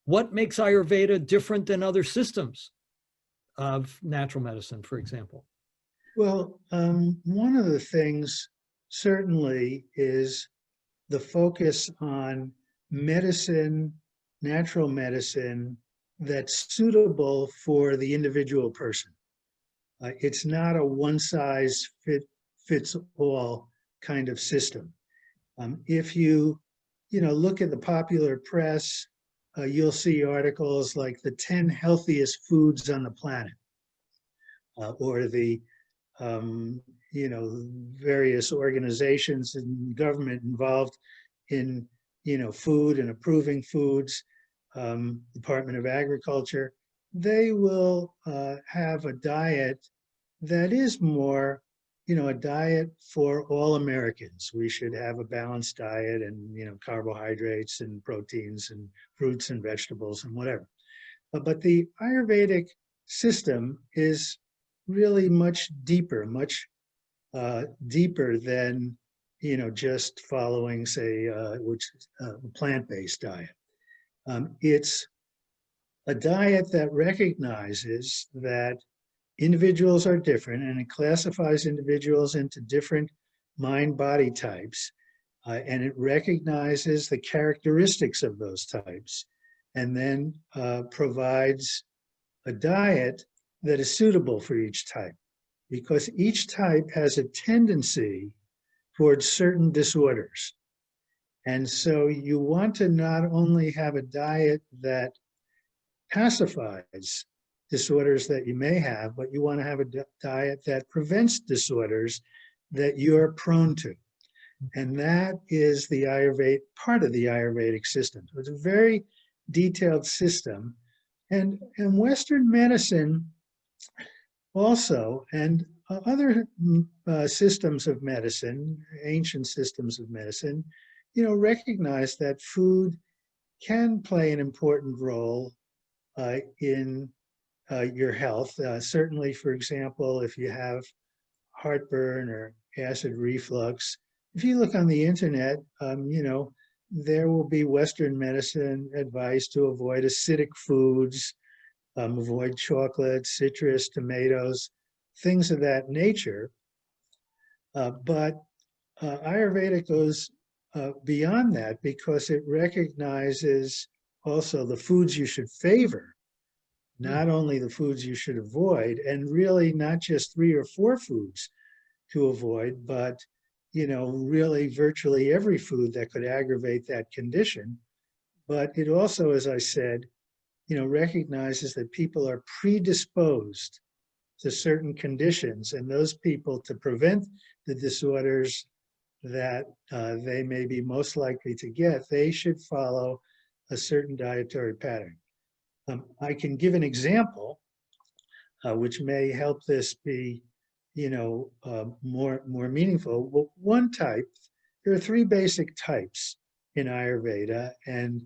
What makes Ayurveda different than other systems of natural medicine, for example? Well, one of the things certainly is the focus on medicine, natural medicine that's suitable for the individual person. It's not a fits all kind of system. If you look at the popular press, you'll see articles like the 10 healthiest foods on the planet, or the um, various organizations and government involved in, food and approving foods, Department of Agriculture. They will have a diet that is more, a diet for all Americans. We should have a balanced diet and, carbohydrates and proteins and fruits and vegetables and whatever. But the Ayurvedic system is really much deeper than, just following, say, a plant-based diet. It's a diet that recognizes that individuals are different, and it classifies individuals into different mind-body types, and it recognizes the characteristics of those types, and then provides a diet that is suitable for each type, because each type has a tendency towards certain disorders. And so you want to not only have a diet that pacifies disorders that you may have, but you want to have a diet that prevents disorders that you're prone to. And that is the part of the Ayurvedic system. So it's a very detailed system. And Western medicine also, and other systems of medicine, ancient systems of medicine, recognize that food can play an important role in your health. Certainly, for example, if you have heartburn or acid reflux, if you look on the internet, there will be Western medicine advice to avoid acidic foods, avoid chocolate, citrus, tomatoes, things of that nature. But Ayurveda goes beyond that, because it recognizes also the foods you should favor, not only the foods you should avoid, and really not just 3 or 4 foods to avoid, but really virtually every food that could aggravate that condition. But it also, as I said, recognizes that people are predisposed to certain conditions, and those people, to prevent the disorders that they may be most likely to get, they should follow a certain dietary pattern. I can give an example which may help this be, more meaningful. Well, one type, there are 3 basic types in Ayurveda, and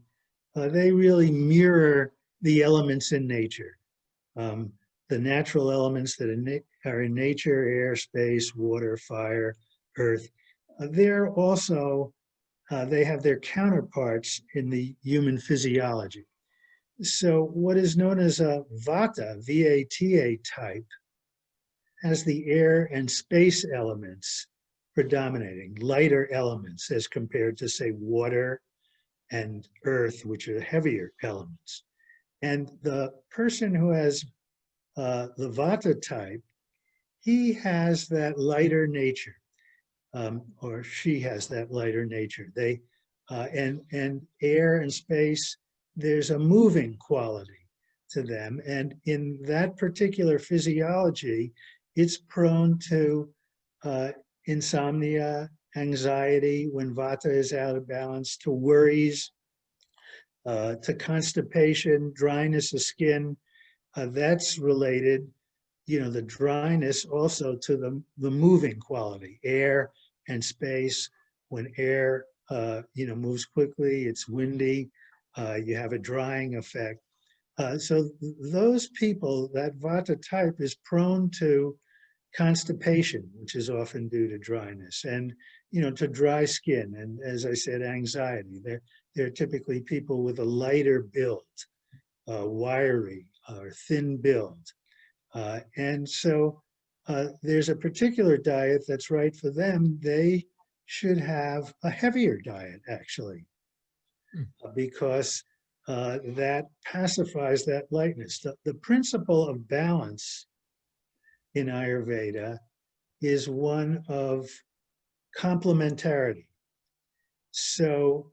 they really mirror the elements in nature. The natural elements that are in nature: air, space, water, fire, earth. They're also, they have their counterparts in the human physiology. So what is known as a Vata, V-A-T-A type, has the air and space elements predominating, lighter elements as compared to, say, water and earth, which are heavier elements. And the person who has the Vata type, he has that lighter nature, or she has that lighter nature. They and air and space, there's a moving quality to them, and in that particular physiology, it's prone to insomnia, anxiety when Vata is out of balance, to worries, to constipation, dryness of skin. That's related, the dryness also to the moving quality, air and space. When air, moves quickly, it's windy, you have a drying effect. So those people, that Vata type is prone to constipation, which is often due to dryness, and to dry skin, and, as I said, anxiety. They're typically people with a lighter build, wiry or thin build. And so there's a particular diet that's right for them. They should have a heavier diet, actually, because that pacifies that lightness. The principle of balance in Ayurveda is one of complementarity. So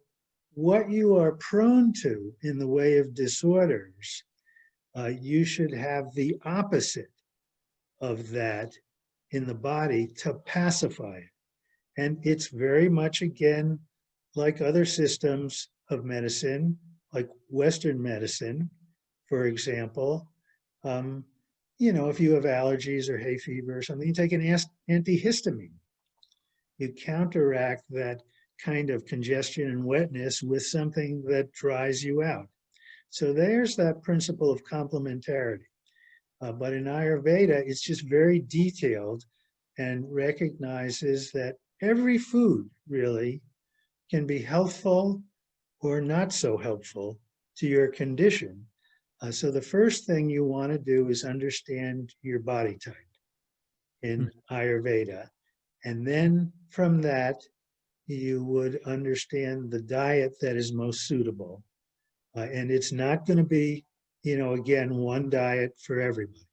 what you are prone to in the way of disorders, you should have the opposite of that in the body to pacify it. And it's very much, again, like other systems of medicine, like Western medicine, for example. If you have allergies or hay fever or something, you take an antihistamine. You counteract that kind of congestion and wetness with something that dries you out. So there's that principle of complementarity. But in Ayurveda, it's just very detailed and recognizes that every food really can be helpful or not so helpful to your condition. So the first thing you want to do is understand your body type in Ayurveda. And then from that, you would understand the diet that is most suitable. And it's not going to be, again, one diet for everybody.